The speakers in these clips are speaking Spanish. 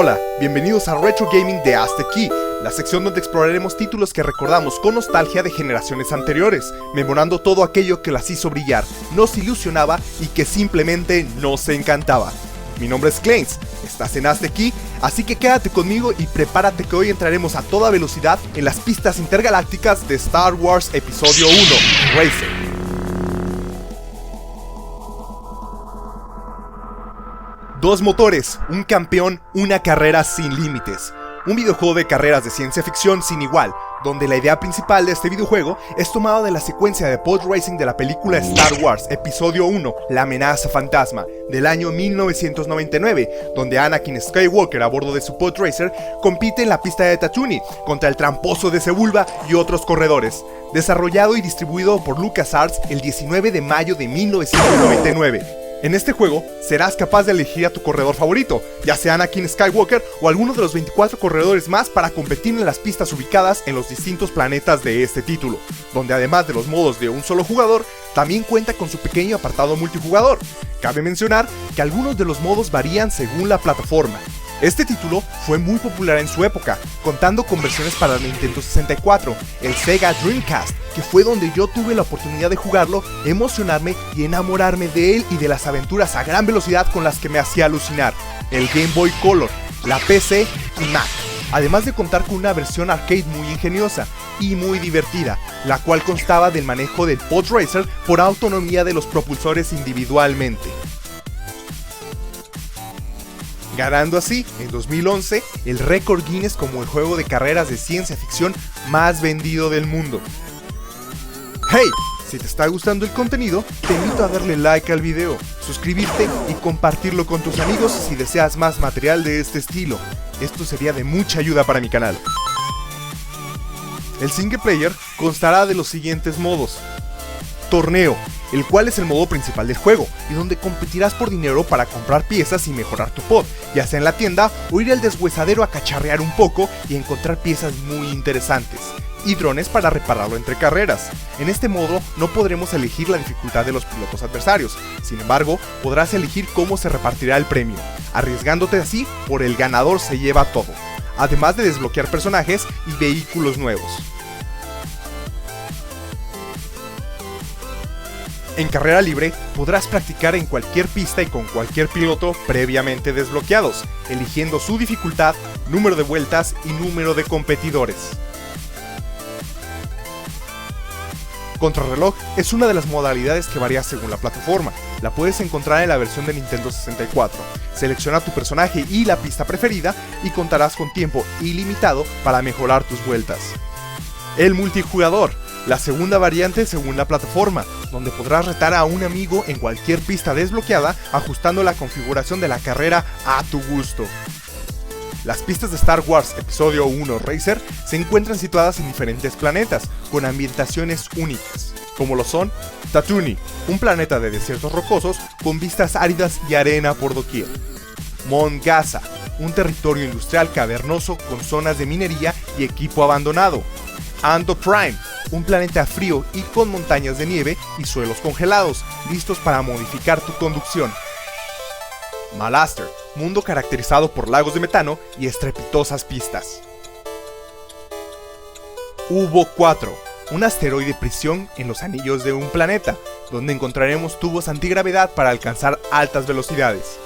Hola, bienvenidos a Retro Gaming de Hasta Aquí, la sección donde exploraremos títulos que recordamos con nostalgia de generaciones anteriores, memorando todo aquello que las hizo brillar, nos ilusionaba y que simplemente nos encantaba. Mi nombre es Clains, estás en Hasta Aquí, así que quédate conmigo y prepárate que hoy entraremos a toda velocidad en las pistas intergalácticas de Star Wars Episodio 1, Racer. Dos motores, un campeón, una carrera sin límites. Un videojuego de carreras de ciencia ficción sin igual, donde la idea principal de este videojuego es tomada de la secuencia de pod racing de la película Star Wars Episodio 1, La amenaza fantasma, del año 1999, donde Anakin Skywalker a bordo de su pod racer compite en la pista de Tatooine contra el tramposo de Sebulba y otros corredores. Desarrollado y distribuido por LucasArts el 19 de mayo de 1999. En este juego, serás capaz de elegir a tu corredor favorito, ya sea Anakin Skywalker o alguno de los 24 corredores más para competir en las pistas ubicadas en los distintos planetas de este título, donde además de los modos de un solo jugador, también cuenta con su pequeño apartado multijugador. Cabe mencionar que algunos de los modos varían según la plataforma. Este título fue muy popular en su época, contando con versiones para el Nintendo 64, el Sega Dreamcast, que fue donde yo tuve la oportunidad de jugarlo, emocionarme y enamorarme de él y de las aventuras a gran velocidad con las que me hacía alucinar, el Game Boy Color, la PC y Mac, además de contar con una versión arcade muy ingeniosa y muy divertida, la cual constaba del manejo del pod racer por autonomía de los propulsores individualmente. Ganando así, en 2011, el récord Guinness como el juego de carreras de ciencia ficción más vendido del mundo. ¡Hey! Si te está gustando el contenido, te invito a darle like al video, suscribirte y compartirlo con tus amigos si deseas más material de este estilo. Esto sería de mucha ayuda para mi canal. El single player constará de los siguientes modos. Torneo, el cual es el modo principal del juego, y donde competirás por dinero para comprar piezas y mejorar tu pod, ya sea en la tienda o ir al deshuesadero a cacharrear un poco y encontrar piezas muy interesantes, y drones para repararlo entre carreras. En este modo no podremos elegir la dificultad de los pilotos adversarios, sin embargo podrás elegir cómo se repartirá el premio, arriesgándote así por el ganador se lleva todo, además de desbloquear personajes y vehículos nuevos. En carrera libre, podrás practicar en cualquier pista y con cualquier piloto previamente desbloqueados, eligiendo su dificultad, número de vueltas y número de competidores. Contrarreloj es una de las modalidades que varía según la plataforma. La puedes encontrar en la versión de Nintendo 64. Selecciona tu personaje y la pista preferida y contarás con tiempo ilimitado para mejorar tus vueltas. El multijugador, la segunda variante según la plataforma, donde podrás retar a un amigo en cualquier pista desbloqueada ajustando la configuración de la carrera a tu gusto. Las pistas de Star Wars Episodio 1 Racer se encuentran situadas en diferentes planetas, con ambientaciones únicas, como lo son Tatooine, un planeta de desiertos rocosos con vistas áridas y arena por doquier. Mont Gaza, un territorio industrial cavernoso con zonas de minería y equipo abandonado. Ando Prime, un planeta frío y con montañas de nieve y suelos congelados, listos para modificar tu conducción. Malaster, mundo caracterizado por lagos de metano y estrepitosas pistas. Ubo 4, un asteroide prisión en los anillos de un planeta, donde encontraremos tubos antigravedad para alcanzar altas velocidades.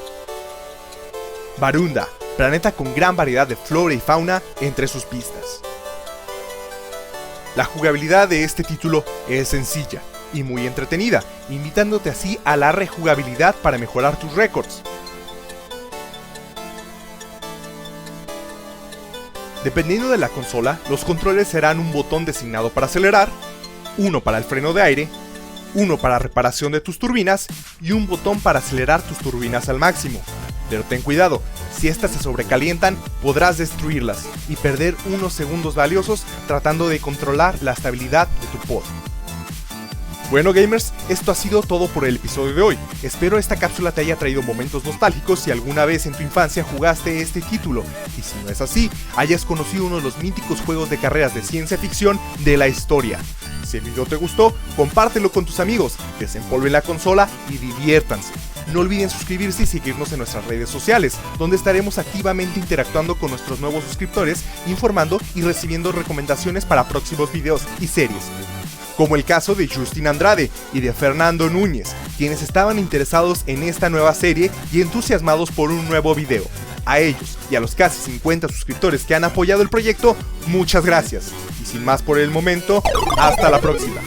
Barunda, planeta con gran variedad de flora y fauna entre sus pistas. La jugabilidad de este título es sencilla y muy entretenida, invitándote así a la rejugabilidad para mejorar tus récords. Dependiendo de la consola, los controles serán un botón designado para acelerar, uno para el freno de aire, uno para reparación de tus turbinas y un botón para acelerar tus turbinas al máximo. Pero ten cuidado, si estas se sobrecalientan podrás destruirlas y perder unos segundos valiosos tratando de controlar la estabilidad de tu pod. Bueno gamers, esto ha sido todo por el episodio de hoy. Espero esta cápsula te haya traído momentos nostálgicos si alguna vez en tu infancia jugaste este título, y si no es así, hayas conocido uno de los míticos juegos de carreras de ciencia ficción de la historia. Si el video te gustó, compártelo con tus amigos, desempolven la consola y diviértanse. no olviden suscribirse y seguirnos en nuestras redes sociales, donde estaremos activamente interactuando con nuestros nuevos suscriptores, informando y recibiendo recomendaciones para próximos videos y series. Como el caso de Justin Andrade y de Fernando Núñez, quienes estaban interesados en esta nueva serie y entusiasmados por un nuevo video. A ellos y a los casi 50 suscriptores que han apoyado el proyecto, muchas gracias. Y sin más por el momento, hasta la próxima.